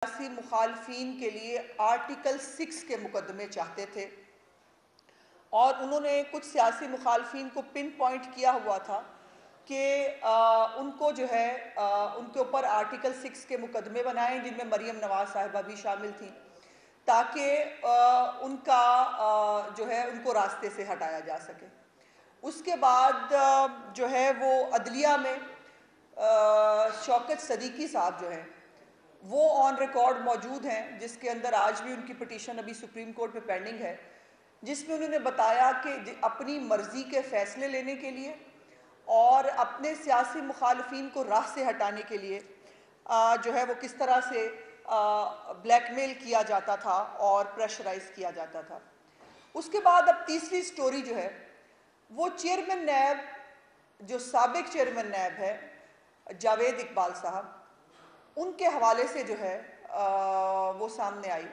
सियासी मुखालफीन के लिए आर्टिकल 6 के मुकदमे चाहते थे और उन्होंने कुछ सियासी मुखालफीन को पिन पॉइंट किया हुआ था कि उनको जो है उनके ऊपर आर्टिकल 6 के मुकदमे बनाए जिनमें मरीम नवाज साहिबा भी शामिल थी ताकि उनका जो है उनको रास्ते से हटाया जा सके। उसके बाद जो है वो अदलिया में शौकत सदीकी साहब जो हैं वो ऑन रिकॉर्ड मौजूद हैं, जिसके अंदर आज भी उनकी पिटीशन अभी सुप्रीम कोर्ट में पेंडिंग है, जिसमें उन्होंने बताया कि अपनी मर्जी के फैसले लेने के लिए और अपने सियासी मुखालफीन को राह से हटाने के लिए जो है वो किस तरह से ब्लैकमेल किया जाता था और प्रेशराइज किया जाता था। उसके बाद अब तीसरी स्टोरी जो है वो चेयरमैन नैब, जो साबिक चेयरमैन नैब है जावेद इकबाल साहब, उनके हवाले से जो है वो सामने आई,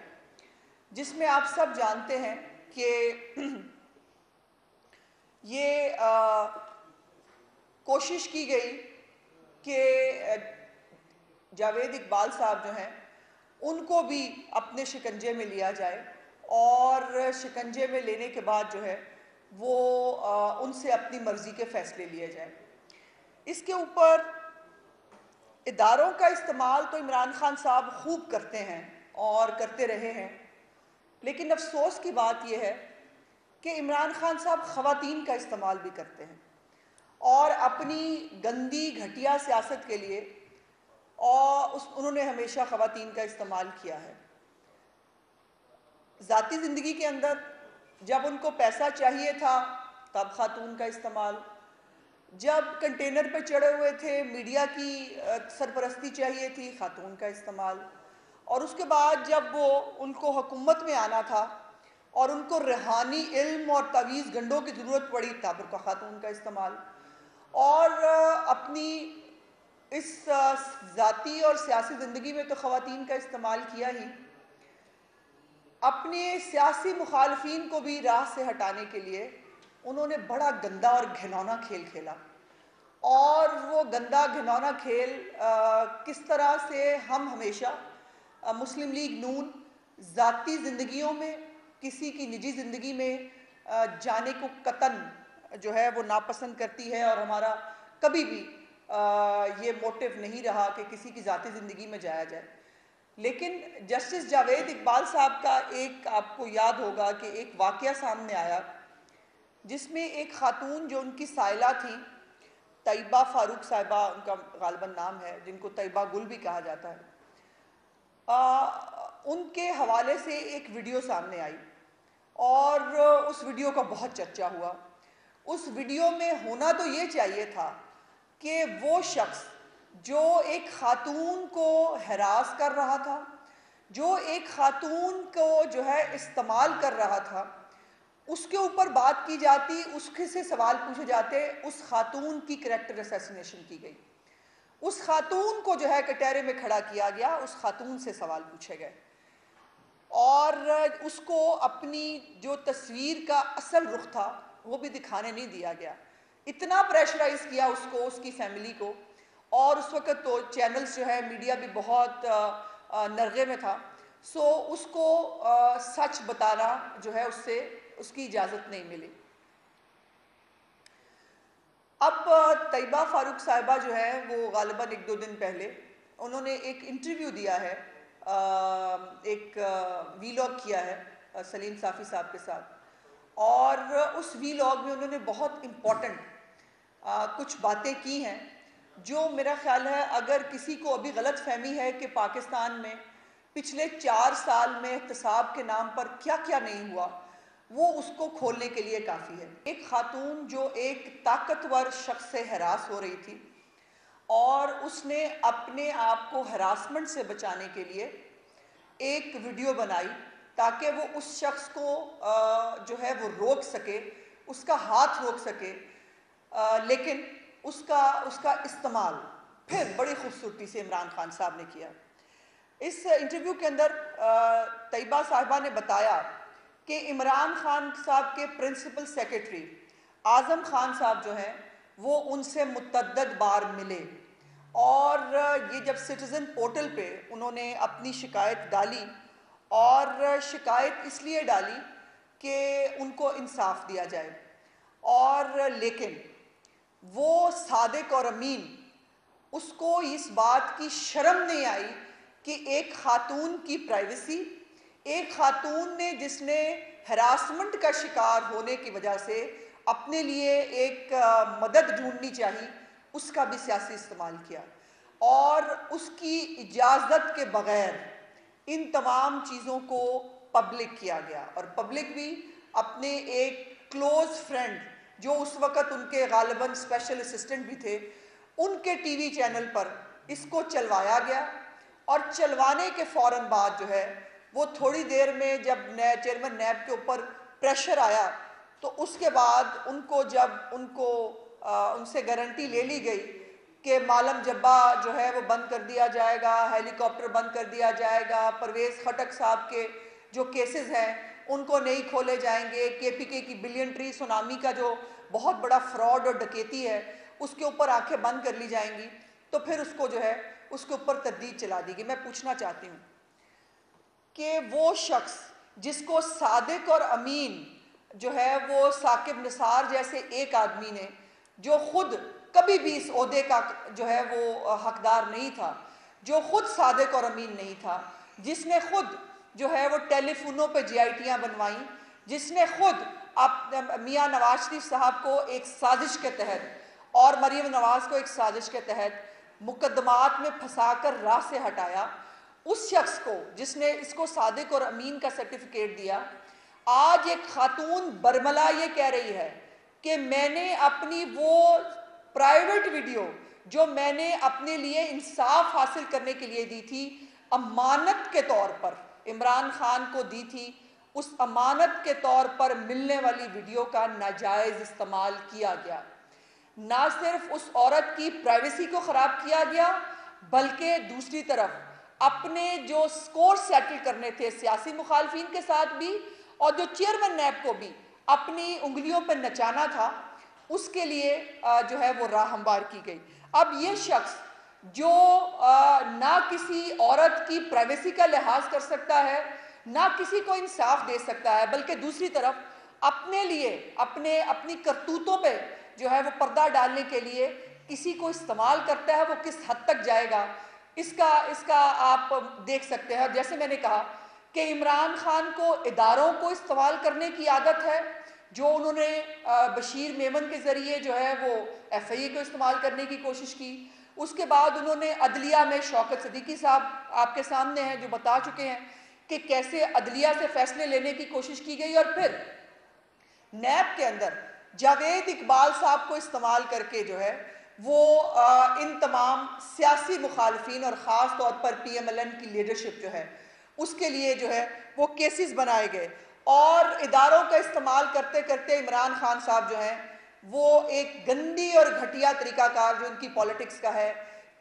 जिसमें आप सब जानते हैं कि ये कोशिश की गई कि जावेद इकबाल साहब जो हैं उनको भी अपने शिकंजे में लिया जाए और शिकंजे में लेने के बाद जो है वो उनसे अपनी मर्जी के फैसले लिए जाए। इसके ऊपर इदारों का इस्तेमाल तो इमरान खान साहब खूब करते हैं और करते रहे हैं, लेकिन अफसोस की बात यह है कि इमरान खान साहब ख़वातीन का इस्तेमाल भी करते हैं और अपनी गंदी घटिया सियासत के लिए उन्होंने हमेशा ख़वातीन का इस्तेमाल किया है। ज़ाती ज़िंदगी के अंदर जब उनको पैसा चाहिए था तब खातून का इस्तेमाल, जब कंटेनर पर चढ़े हुए थे मीडिया की सरपरस्ती चाहिए थी खातून का इस्तेमाल, और उसके बाद जब वो उनको हुकूमत में आना था और उनको रूहानी इल्म और तवीज़ गंडों की ज़रूरत पड़ी तब उनका खातून का इस्तेमाल, और अपनी इस ज़ाती और सियासी ज़िंदगी में तो ख़वातीन का इस्तेमाल किया ही, अपने सियासी मुखालफीन को भी राह से हटाने के लिए उन्होंने बड़ा गंदा और घिनौना खेल खेला। और वो गंदा घिनौना खेल किस तरह से हम हमेशा मुस्लिम लीग नून ज़ाती ज़िंदगियों में किसी की निजी ज़िंदगी में जाने को कतन जो है वो नापसंद करती है, और हमारा कभी भी ये मोटिव नहीं रहा कि किसी की ज़ाती ज़िंदगी में जाया जाए। लेकिन जस्टिस जावेद इकबाल साहब का एक आपको याद होगा कि एक वाक़या सामने आया जिसमें एक खातून जो उनकी साइला थी, तैयबा फारूक साहिबा उनका गालिबन नाम है, जिनको तैयबा गुल भी कहा जाता है, उनके हवाले से एक वीडियो सामने आई और उस वीडियो का बहुत चर्चा हुआ। उस वीडियो में होना तो ये चाहिए था कि वो शख्स जो एक खातून को हरास कर रहा था, जो एक खातून को जो है इस्तेमाल कर रहा था, उसके ऊपर बात की जाती, उसके से सवाल पूछे जाते। उस खातून की करैक्टर असैसिनेशन की गई, उस खातून को जो है कटहरे में खड़ा किया गया, उस खातून से सवाल पूछे गए और उसको अपनी जो तस्वीर का असल रुख था वो भी दिखाने नहीं दिया गया। इतना प्रेशराइज किया उसको, उसकी फैमिली को, और उस वक़्त तो चैनल्स जो है मीडिया भी बहुत नरगे में था, सो उसको सच बताना जो है उससे उसकी इजाज़त नहीं मिली। अब तैयबा फारूक साहिबा जो है वो गालिबन 1-2 दिन पहले उन्होंने एक इंटरव्यू दिया है, एक वीलॉग किया है सलीम साफ़ी साहब के साथ, और उस वीलॉग में उन्होंने बहुत इम्पॉर्टेंट कुछ बातें की हैं जो मेरा ख्याल है अगर किसी को अभी गलत फहमी है कि पाकिस्तान में पिछले 4 साल में एहतसाब के नाम पर क्या क्या नहीं हुआ, वो उसको खोलने के लिए काफ़ी है। एक खातून जो एक ताकतवर शख्स से हरास हो रही थी और उसने अपने आप को हरासमेंट से बचाने के लिए एक वीडियो बनाई ताकि वो उस शख्स को जो है वो रोक सके, उसका हाथ रोक सके, लेकिन उसका इस्तेमाल फिर बड़ी खूबसूरती से इमरान खान साहब ने किया। इस इंटरव्यू के अंदर तैयबा साहिबा ने बताया कि इमरान खान साहब के प्रिंसिपल सेक्रेटरी आज़म खान साहब जो हैं वो उनसे मुतअद्दिद बार मिले और ये जब सिटीज़न पोर्टल पे उन्होंने अपनी शिकायत डाली, और शिकायत इसलिए डाली कि उनको इंसाफ दिया जाए, और लेकिन वो सादिक और अमीन, उसको इस बात की शर्म नहीं आई कि एक खातून की प्राइवेसी, एक खातून ने जिसने हरासमेंट का शिकार होने की वजह से अपने लिए एक मदद ढूंढनी चाहिए, उसका भी सियासी इस्तेमाल किया, और उसकी इजाज़त के बग़ैर इन तमाम चीज़ों को पब्लिक किया गया। और पब्लिक भी अपने एक क्लोज़ फ्रेंड, जो उस वक़्त उनके गालिबन स्पेशल असिस्टेंट भी थे, उनके टीवी चैनल पर इसको चलवाया गया। और चलवाने के फ़ौरन बाद जो है वो थोड़ी देर में जब चेयरमैन नैब के ऊपर प्रेशर आया, तो उसके बाद उनको जब उनसे गारंटी ले ली गई कि मालम जब्बा जो है वो बंद कर दिया जाएगा, हेलीकॉप्टर बंद कर दिया जाएगा, परवेज़ खटक साहब के जो केसेस हैं उनको नहीं खोले जाएंगे, KPK की बिलियन ट्री सुनामी का जो बहुत बड़ा फ्रॉड और डकैती है उसके ऊपर आंखें बंद कर ली जाएंगी, तो फिर उसको जो है उसके ऊपर तरदीद चला दी गई। मैं पूछना चाहती हूँ कि वो शख्स जिसको सादिक और अमीन जो है वो साकिब निसार जैसे एक आदमी ने, जो खुद कभी भी इस ओहदे का जो है वो हकदार नहीं था, जो खुद सादिक और अमीन नहीं था, जिसने खुद जो है वो टेलीफोनों पे GITयाँ बनवाई, जिसने खुद मियाँ नवाज शरीफ साहब को एक साजिश के तहत और मरीम नवाज को एक साजिश के तहत मुकदमात में फंसाकर राह से हटाया, उस शख्स को जिसने इसको सादिक और अमीन का सर्टिफिकेट दिया, आज एक खातून बरमला ये कह रही है कि मैंने अपनी वो प्राइवेट वीडियो जो मैंने अपने लिए इंसाफ हासिल करने के लिए दी थी, अमानत के तौर पर इमरान खान को दी थी, उस अमानत के तौर पर मिलने वाली वीडियो का नाजायज़ इस्तेमाल किया गया। ना सिर्फ उस औरत की प्राइवेसी को ख़राब किया गया, बल्कि दूसरी तरफ अपने जो स्कोर सेटल करने थे सियासी मुखालफिन के साथ भी, और जो चेयरमैन नैब को भी अपनी उंगलियों पर नचाना था, उसके लिए जो है वो राह हमवार की गई। अब ये शख्स जो ना किसी औरत की प्राइवेसी का लिहाज कर सकता है, ना किसी को इंसाफ दे सकता है, बल्कि दूसरी तरफ अपने लिए अपनी करतूतों पे जो है वो पर्दा डालने के लिए किसी को इस्तेमाल करता है, वो किस हद तक जाएगा इसका आप देख सकते हैं। जैसे मैंने कहा कि इमरान खान को इदारों को इस्तेमाल करने की आदत है, जो उन्होंने बशीर मेमन के ज़रिए जो है वो FIA को इस्तेमाल करने की कोशिश की। उसके बाद उन्होंने अदलिया में शौकत सिद्दीकी साहब आपके सामने हैं जो बता चुके हैं कि कैसे अदलिया से फैसले लेने की कोशिश की गई, और फिर नैब के अंदर जावेद इकबाल साहब को इस्तेमाल करके जो है वो इन तमाम सियासी मुखालफिन और ख़ास तौर पर PMLN की लीडरशिप जो है उसके लिए जो है वो केसेस बनाए गए, और इदारों का इस्तेमाल करते करते इमरान खान साहब जो हैं वो एक गंदी और घटिया तरीकाकार जो उनकी पॉलिटिक्स का है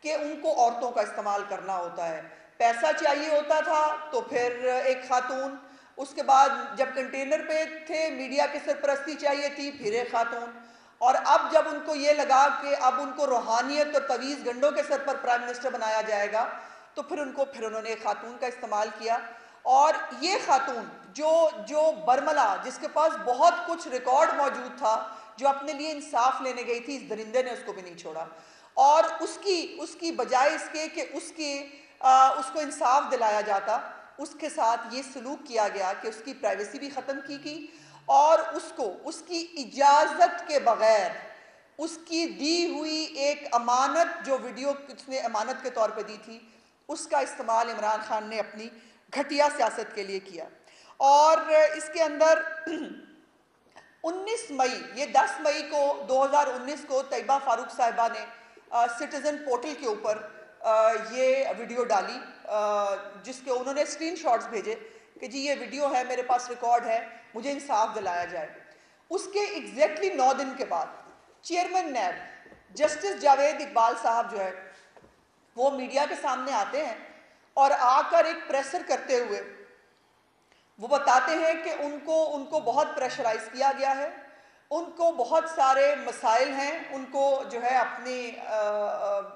कि उनको औरतों का इस्तेमाल करना होता है। पैसा चाहिए होता था तो फिर एक खातून, उसके बाद जब कंटेनर पे थे मीडिया की सरपरस्ती चाहिए थी, फिर एक खातून, और अब जब उनको ये लगा कि अब उनको रूहानियत और तवीज़ गंडों के सर पर प्राइम मिनिस्टर बनाया जाएगा, तो फिर उन्होंने एक खातून का इस्तेमाल किया। और ये खातून जो बरमला, जिसके पास बहुत कुछ रिकॉर्ड मौजूद था, जो अपने लिए इंसाफ लेने गई थी, इस दरिंदे ने उसको भी नहीं छोड़ा, और उसकी बजाय इसके कि उसको इंसाफ दिलाया जाता, उसके साथ ये सलूक किया गया कि उसकी प्राइवेसी भी ख़त्म की और उसको उसकी इजाज़त के बग़ैर उसकी दी हुई एक अमानत, जो वीडियो उसने अमानत के तौर पे दी थी, उसका इस्तेमाल इमरान खान ने अपनी घटिया सियासत के लिए किया। और इसके अंदर 19 मई, ये 10 मई को 2019 को तैयबा फारूक साहिबा ने सिटीज़न पोर्टल के ऊपर ये वीडियो डाली, जिसके उन्होंने स्क्रीनशॉट्स भेजे कि जी ये वीडियो है, मेरे पास रिकॉर्ड है, मुझे इंसाफ दिलाया जाए। उसके एग्जैक्टली 9 दिन के बाद chairman NAB justice Javed Iqbal साहब जो है वो मीडिया के सामने आते हैं और आकर एक प्रेशर करते हुए वो बताते हैं कि उनको बहुत प्रेशराइज किया गया है, उनको बहुत सारे मसाइल हैं, उनको जो है अपने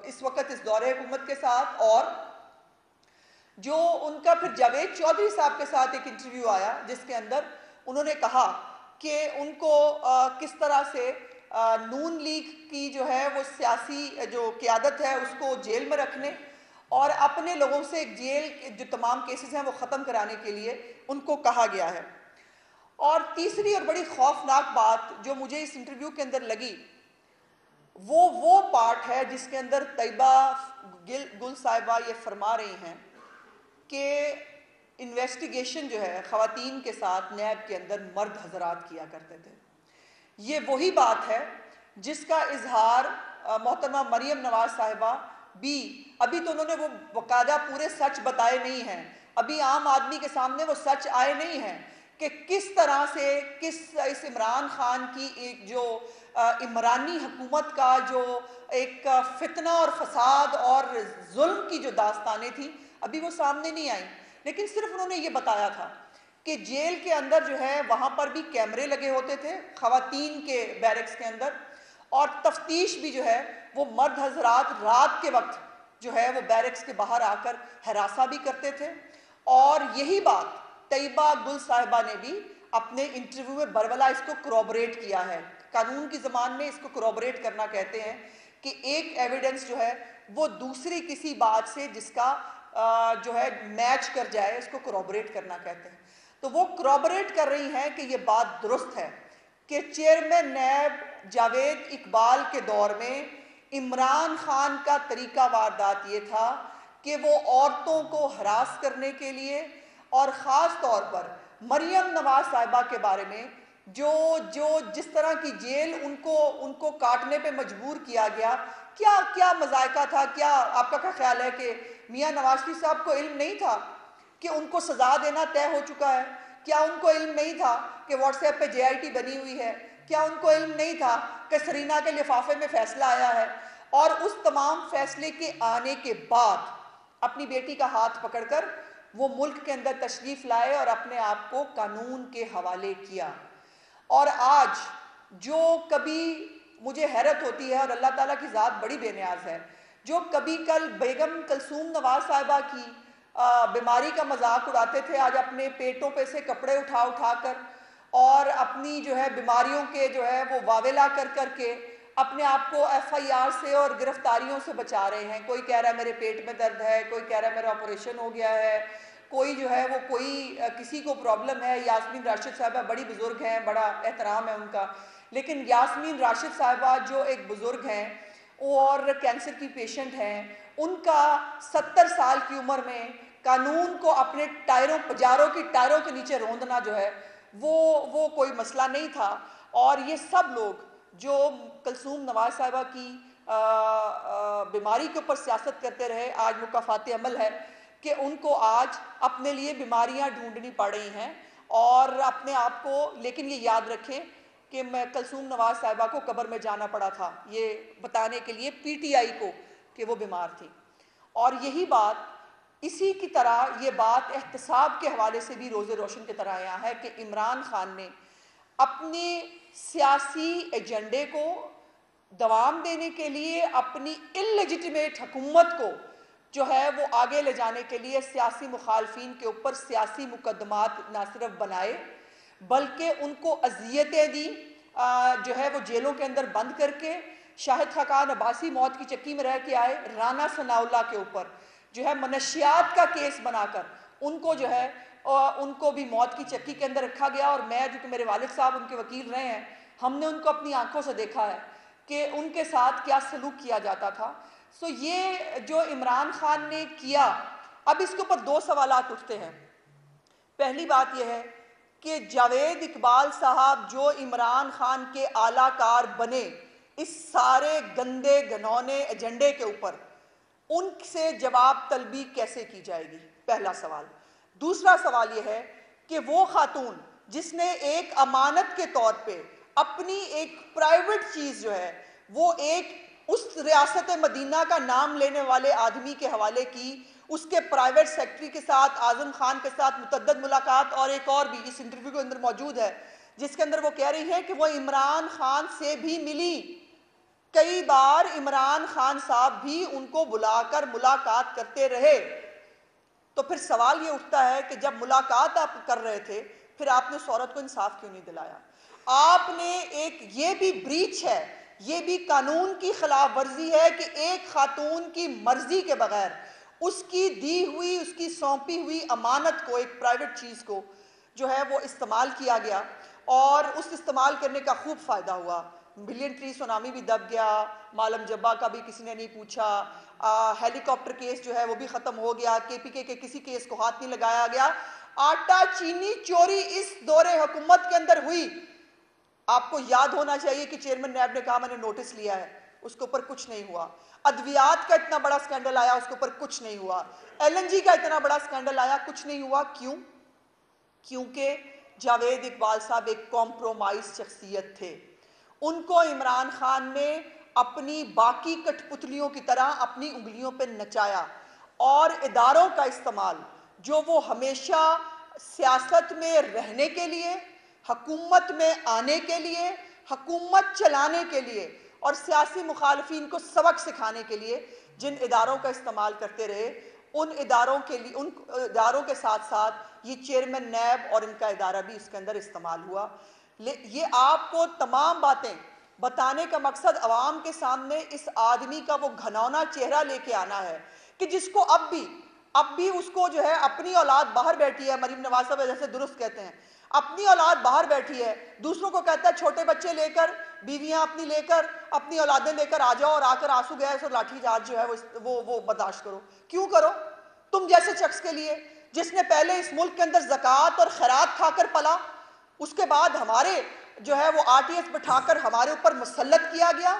इस वक्त इस दौरे हुकूमत के साथ, और जो उनका फिर जावेद चौधरी साहब के साथ एक इंटरव्यू आया जिसके अंदर उन्होंने कहा कि उनको किस तरह से नून लीग की जो है वो सियासी जो क़यादत है उसको जेल में रखने और अपने लोगों से जेल जो तमाम केसेस हैं वो ख़त्म कराने के लिए उनको कहा गया है। और तीसरी और बड़ी खौफनाक बात जो मुझे इस इंटरव्यू के अंदर लगी वो पार्ट है जिसके अंदर तैयबा गुल साहिबा ये फरमा रही हैं कि इन्वेस्टिगेशन जो है ख़वातीन के साथ नैब के अंदर मर्द हजरात किया करते थे। ये वही बात है जिसका इजहार मोहतरमा मरियम नवाज साहिबा भी, अभी तो उन्होंने वो बाकायदा पूरे सच बताए नहीं हैं, अभी आम आदमी के सामने वो सच आए नहीं हैं कि किस तरह से इस इमरान खान की एक जो इमरानी हुकूमत का जो एक फितना और फसाद और जुल्म की जो दास्तानें थी अभी वो सामने नहीं आई। लेकिन सिर्फ उन्होंने ये बताया था कि जेल के अंदर जो है वहाँ पर भी कैमरे लगे होते थे ख़वातीन के बैरक्स के अंदर, और तफ्तीश भी जो है वो मर्द हजरात रात के वक्त जो है वो बैरक्स के बाहर आकर हरासा भी करते थे। और यही बात तैयबा गुल साहिबा ने भी अपने इंटरव्यू में बरवला इसको corroborate किया है। कानून की ज़बान में इसको corroborate करना कहते हैं कि एक एविडेंस जो है वो दूसरी किसी बात से जिसका जो है मैच कर जाए उसको corroborate करना कहते हैं। तो वो corroborate कर रही हैं कि ये बात दुरुस्त है कि चेयरमैन नैब जावेद इकबाल के दौर में इमरान खान का तरीका वारदात ये था कि वो औरतों को हरास करने के लिए और ख़ास तौर पर मरियम नवाज साहिबा के बारे में जो जिस तरह की जेल उनको काटने पे मजबूर किया गया, क्या क्या मजायका था। क्या आपका क्या ख्याल है कि मियाँ नवाज शरीफ साहब को इल्म नहीं था कि उनको सजा देना तय हो चुका है? क्या उनको इल्म नहीं था कि व्हाट्सएप पे JIT बनी हुई है? क्या उनको इल्म नहीं था कि सरीना के लिफाफे में फैसला आया है? और उस तमाम फैसले के आने के बाद अपनी बेटी का हाथ पकड़कर वो मुल्क के अंदर तशरीफ लाए और अपने आप को कानून के हवाले किया। और आज जो कभी मुझे हैरत होती है, और अल्लाह ताला की ज़ात बड़ी बेनियाज है, जो कभी कल बेगम कलसूम नवाज साहिबा की बीमारी का मजाक उड़ाते थे, आज अपने पेटों पे से कपड़े उठा उठा कर और अपनी जो है बीमारियों के जो है वो वावेला कर करके अपने आप को FIR से और गिरफ्तारियों से बचा रहे हैं। कोई कह रहा है मेरे पेट में दर्द है, कोई कह रहा है मेरा ऑपरेशन हो गया है, कोई जो है वो किसी को प्रॉब्लम है। यास्मीन राशिद साहिबा बड़ी बुजुर्ग हैं, बड़ा एहतराम है उनका, लेकिन यास्मीन राशिद साहिबा जो एक बुजुर्ग हैं और कैंसर की पेशेंट हैं, उनका 70 साल की उम्र में कानून को अपने पजारों की टायरों के नीचे रौंदना जो है वो कोई मसला नहीं था। और ये सब लोग जो कलसूम नवाज साहिबा की बीमारी के ऊपर सियासत करते रहे, आज मुकाफाते अमल है कि उनको आज अपने लिए बीमारियां ढूंढनी पड़ रही हैं और अपने आप को, लेकिन ये याद रखें कि मैं कलसूम नवाज साहिबा को कब्र में जाना पड़ा था ये बताने के लिए PTI को कि वो बीमार थी। और यही बात इसी की तरह ये बात एहतसाब के हवाले से भी रोज़े रोशन की तरह आया है कि इमरान खान ने अपने सियासी एजेंडे को दवाम देने के लिए अपनी इल्लेजिटिमेट हुकूमत को जो है वो आगे ले जाने के लिए सियासी मुखालफिन के ऊपर सियासी मुकदमात ना सिर्फ बनाए बल्कि उनको अजियतें दी, जो है वो जेलों के अंदर बंद करके शाहिद खाकान अब्बासी मौत की चक्की में रह के आए, राना सनाउल्लाह के ऊपर जो है मनशियात का केस बनाकर उनको जो है उनको भी मौत की चक्की के अंदर रखा गया। और मैं, जो कि मेरे वालिद साहब उनके वकील रहे हैं, हमने उनको अपनी आंखों से देखा है कि उनके साथ क्या सलूक किया जाता था। सो ये जो इमरान खान ने किया, अब इसके ऊपर दो सवालात उठते हैं। पहली बात यह है कि जावेद इकबाल साहब जो इमरान खान के आलाकार बने इस सारे गंदे घनौने एजेंडे के ऊपर, उनसे जवाब तलबी कैसे की जाएगी, पहला सवाल। दूसरा सवाल यह है कि वो खातून जिसने एक अमानत के तौर पे अपनी एक प्राइवेट चीज़ जो है वो एक उस रियासत मदीना का नाम लेने वाले आदमी के हवाले की, उसके प्राइवेट सेक्रेटरी के साथ, आजम खान के साथ मुतअद्दिद मुलाकात, और एक और भी इस इंटरव्यू के अंदर मौजूद है जिसके अंदर वो कह रही है कि वो इमरान खान से भी मिली, कई बार इमरान खान साहब भी उनको बुलाकर मुलाकात करते रहे। तो फिर सवाल ये उठता है कि जब मुलाकात आप कर रहे थे, फिर आपने उस औरत को इंसाफ क्यों नहीं दिलाया? आपने ये भी ब्रीच है, ये भी कानून की खिलाफ वर्जी है कि एक खातून की मर्जी के बगैर उसकी दी हुई, उसकी सौंपी हुई अमानत को, एक प्राइवेट चीज को जो है वो इस्तेमाल किया गया और उस इस्तेमाल करने का खूब फायदा हुआ। बिलियन ट्री सुनामी भी दब गया, मालम जब्बा का भी किसी ने नहीं पूछा, हेलीकॉप्टर केस जो है वो भी खत्म हो गया, केपीके के किसी केस को हाथ नहीं लगाया गया। आटा चीनी चोरी इस दौरे हुकूमत के अंदर हुई। आपको याद होना चाहिए कि चेयरमैन नैब ने कहा मैंने नोटिस लिया है, उसके ऊपर कुछ नहीं हुआ। अद्वियात का इतना बड़ा स्कैंडल आया, उसके ऊपर कुछ नहीं हुआ। एलएनजी का इतना बड़ा स्कैंडल आया, कुछ नहीं हुआ। क्यों? क्योंकि जावेद इकबाल साहब एक कॉम्प्रोमाइज शख्सियत थे। उनको इमरान खान ने अपनी बाकी कठपुतलियों की तरह अपनी उंगलियों पर नचाया और इदारों का इस्तेमाल जो वो हमेशा सियासत में रहने के लिए, हुकूमत में आने के लिए, हुकूमत चलाने के लिए और सियासी मुखालफिन को सबक सिखाने के लिए जिन इदारों का इस्तेमाल करते रहे, उन इदारों के साथ साथ ये चेयरमैन नैब और इनका इदारा भी इसके अंदर इस्तेमाल हुआ। ये आपको तमाम बातें बताने का मकसद अवाम के सामने इस आदमी का वो घनौना चेहरा लेके आना है कि जिसको अब भी उसको जो है अपनी औलाद बाहर बैठी है, मरीम नवाज साहब जैसे दुरुस्त कहते हैं, अपनी औलाद बाहर बैठी है, दूसरों को कहता है छोटे बच्चे लेकर, बीवियां अपनी लेकर, अपनी औलादें लेकर आ जाओ और आकर आंसू गैस और लाठीचार्ज जो है वो बर्दाश्त करो। क्यों करो? तुम जैसे शख्स के लिए जिसने पहले इस मुल्क के अंदर ज़कात और खैरात खाकर पला, उसके बाद हमारे जो है वो आरटीएस बिठाकर हमारे ऊपर मुसल्लत किया गया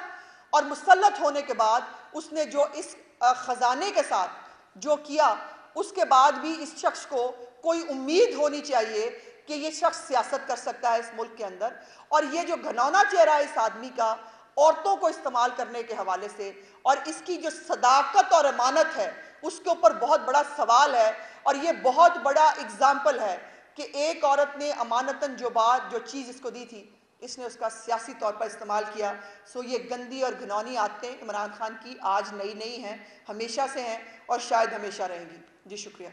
और मुसल्लत होने के बाद उसने जो इस खजाने के साथ जो किया, उसके बाद भी इस शख्स को कोई उम्मीद होनी चाहिए कि ये शख्स सियासत कर सकता है इस मुल्क के अंदर। और ये जो घनौना चेहरा है इस आदमी का औरतों को इस्तेमाल करने के हवाले से और इसकी जो सदाकत और अमानत है उसके ऊपर बहुत बड़ा सवाल है। और ये बहुत बड़ा एग्जाम्पल है कि एक औरत ने अमानतन जो चीज़ इसको दी थी, इसने उसका सियासी तौर पर इस्तेमाल किया। सो ये गंदी और घिनौनी आदतें इमरान खान की आज नई नहीं हैं, हमेशा से हैं और शायद हमेशा रहेंगी। जी शुक्रिया।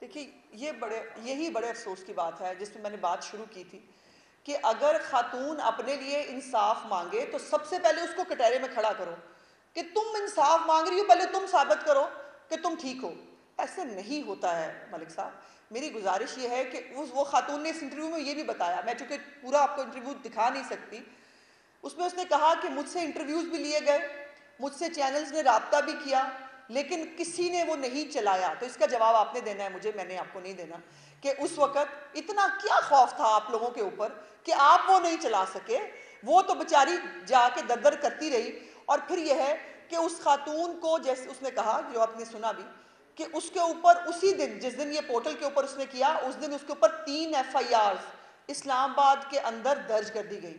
देखिए यही बड़े अफसोस की बात है जिसमें मैंने बात शुरू की थी कि अगर खातून अपने लिए इंसाफ मांगे तो सबसे पहले उसको कटहरे में खड़ा करो कि तुम इंसाफ मांग रही हो, पहले तुम साबित करो कि तुम ठीक हो। ऐसे नहीं होता है मलिक साहब। मेरी गुजारिश ये है कि वो खातून ने इस इंटरव्यू में ये भी बताया, मैं चूंकि पूरा आपको इंटरव्यू दिखा नहीं सकती, उसमें उसने कहा कि मुझसे इंटरव्यूज भी लिए गए, मुझसे चैनल्स ने राब्ता भी किया, लेकिन किसी ने वो नहीं चलाया। तो इसका जवाब आपने देना है मुझे, मैंने आपको नहीं देना, कि उस वक्त इतना क्या खौफ था आप लोगों के ऊपर कि आप वो नहीं चला सके। वो तो बेचारी जाके दर दर करती रही। और फिर यह है कि उस खातून को, जैसे उसने कहा, जो आपने सुना भी, कि उसके ऊपर उसी दिन जिस दिन ये पोर्टल के ऊपर उसने किया, उस दिन उसके ऊपर 3 FIRs इस्लामाबाद के अंदर दर्ज कर दी गई।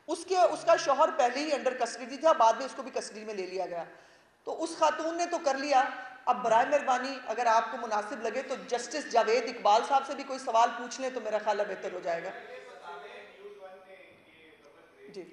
उसका शौहर पहले ही अंडर कस्टडी था, बाद में उसको भी कस्टडी में ले लिया गया। तो उस खातून ने तो कर लिया। अब बराए मेहरबानी अगर आपको मुनासिब लगे तो जस्टिस जावेद इकबाल साहब से भी कोई सवाल पूछ लें तो मेरा ख्याल है बेहतर हो जाएगा। जी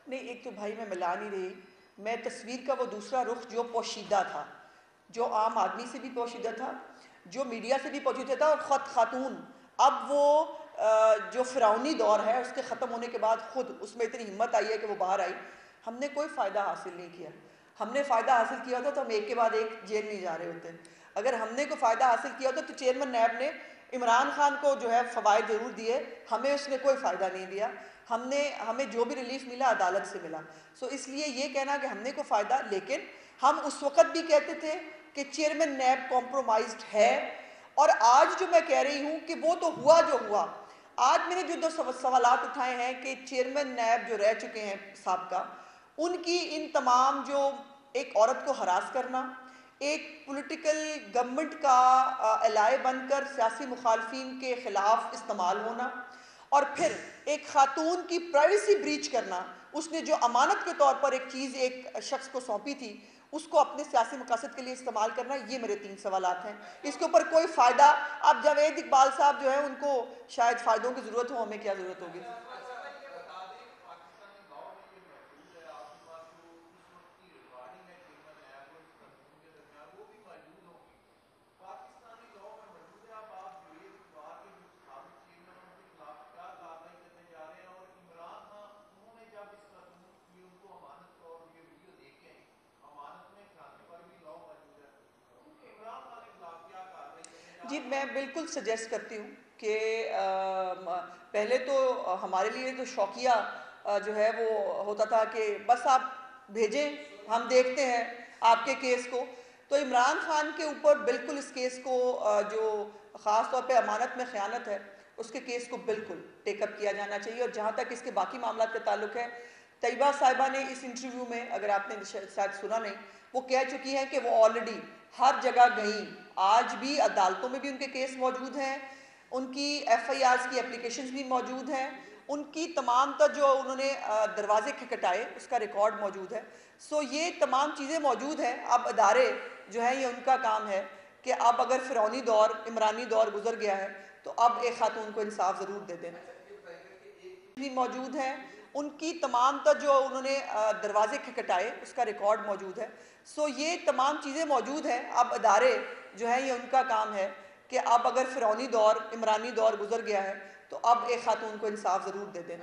नहीं, एक तो भाई मैं मिला नहीं रही, मैं तस्वीर का वो दूसरा रुख जो पोशीदा था, जो आम आदमी से भी पोशीदा था, जो मीडिया से भी पोशीदा था, और ख़ुद खातून अब वो जो फ़िरौनी दौर है उसके ख़त्म होने के बाद ख़ुद उसमें इतनी हिम्मत आई है कि वो बाहर आई। हमने कोई फ़ायदा हासिल नहीं किया। हमने फ़ायदा हासिल किया होता तो हम एक के बाद एक जेल नहीं जा रहे होते। अगर हमने कोई फ़ायदा हासिल किया होता तो चेयरमैन नैब ने इमरान खान को जो है फ़वाइद ज़रूर दिए, हमें उसने कोई फ़ायदा नहीं दिया। हमें जो भी रिलीफ मिला अदालत से मिला। सो इसलिए ये कहना कि हमने कोई फ़ायदा, लेकिन हम उस वक़्त भी कहते थे कि चेयरमैन नैब कॉम्प्रोमाइज़्ड है, और आज जो मैं कह रही हूँ कि वो तो हुआ जो हुआ। आज मैंने जो दो सवालात उठाए हैं कि चेयरमैन नैब जो रह चुके हैं साबका, उनकी इन तमाम जो एक औरत को हरास करना, एक पॉलिटिकल गवर्नमेंट का एलाय बनकर सियासी मुखालफिन के खिलाफ इस्तेमाल होना, और फिर एक खातून की प्राइवेसी ब्रीच करना। उसने जो अमानत के तौर पर एक चीज़ एक शख्स को सौंपी थी, उसको अपने सियासी मकासद के लिए इस्तेमाल करना। ये मेरे 3 सवालात हैं। इसके ऊपर कोई फ़ायदा, अब जावेद इकबाल साहब जो है उनको शायद फ़ायदों की ज़रूरत हो, हमें क्या ज़रूरत होगी? जी, मैं बिल्कुल सजेस्ट करती हूँ कि पहले तो हमारे लिए तो शौकिया जो है वो होता था कि बस आप भेजें, हम देखते हैं आपके केस को। तो इमरान खान के ऊपर बिल्कुल इस केस को जो ख़ास तौर पे अमानत में ख़यानत है, उसके केस को बिल्कुल टेकअप किया जाना चाहिए। और जहाँ तक इसके बाकी मामला का ताल्लुक है, तैयबा साहिबा ने इस इंटरव्यू में, अगर आपने शायद सुना नहीं, वो कह चुकी हैं कि वो ऑलरेडी हर जगह गई। आज भी अदालतों में भी उनके केस मौजूद हैं, उनकी FIRs की एप्लीकेशंस भी मौजूद हैं, उनकी तमाम तर जो उन्होंने दरवाजे खटखटाए उसका रिकॉर्ड मौजूद है। सो ये तमाम चीज़ें मौजूद हैं। अब अदारे जो है, ये उनका काम है कि अब अगर फ़िरौनी दौर, इमरानी दौर गुजर गया है तो अब एक खातून को इंसाफ ज़रूर दे दें। भी मौजूद हैं, उनकी तमाम तर जो उन्होंने दरवाजे खटखटाए उसका रिकॉर्ड मौजूद है। सो ये तमाम चीज़ें मौजूद हैं। अब अदारे जो है, ये उनका काम है कि अब अगर फ़िरौनी दौर, इमरानी दौर गुजर गया है तो अब एक खातून को इंसाफ ज़रूर दे दें।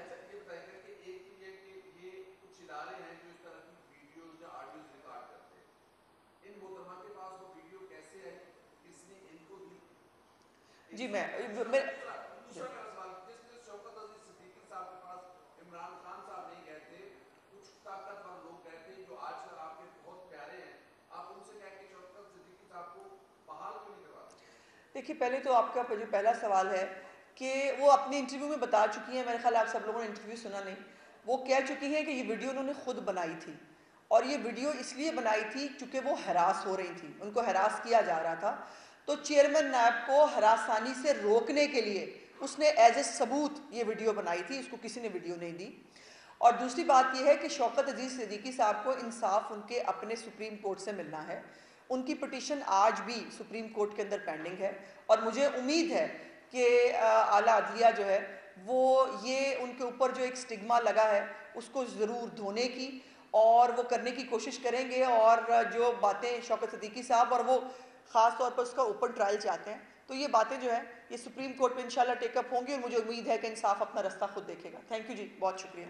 जी, मैं देखिए, पहले तो आपका जो पहला सवाल है कि वो अपने इंटरव्यू में बता चुकी हैं, मेरे ख्याल आप सब लोगों ने इंटरव्यू सुना नहीं, वो कह चुकी हैं कि ये वीडियो उन्होंने खुद बनाई थी, और ये वीडियो इसलिए बनाई थी क्योंकि वो हरास हो रही थी, उनको हरास किया जा रहा था। तो चेयरमैन नैब को हरासानी से रोकने के लिए उसने एज ए सबूत ये वीडियो बनाई थी, इसको किसी ने वीडियो नहीं दी। और दूसरी बात यह है कि शौकत अजीज़ सिद्दीकी साहब को इंसाफ उनके अपने सुप्रीम कोर्ट से मिलना है। उनकी पिटीशन आज भी सुप्रीम कोर्ट के अंदर पेंडिंग है, और मुझे उम्मीद है कि आला अदलिया जो है वो ये उनके ऊपर जो एक स्टिग्मा लगा है उसको ज़रूर धोने की और वो करने की कोशिश करेंगे। और जो बातें शौकत सिद्दीकी साहब, और वो ख़ास तौर पर उसका ओपन ट्रायल चाहते हैं, तो ये बातें जो है ये सुप्रीम कोर्ट में इंशाल्लाह टेकअप होंगी, और मुझे उम्मीद है कि इंसाफ अपना रास्ता खुद देखेगा। थैंक यू जी, बहुत शुक्रिया।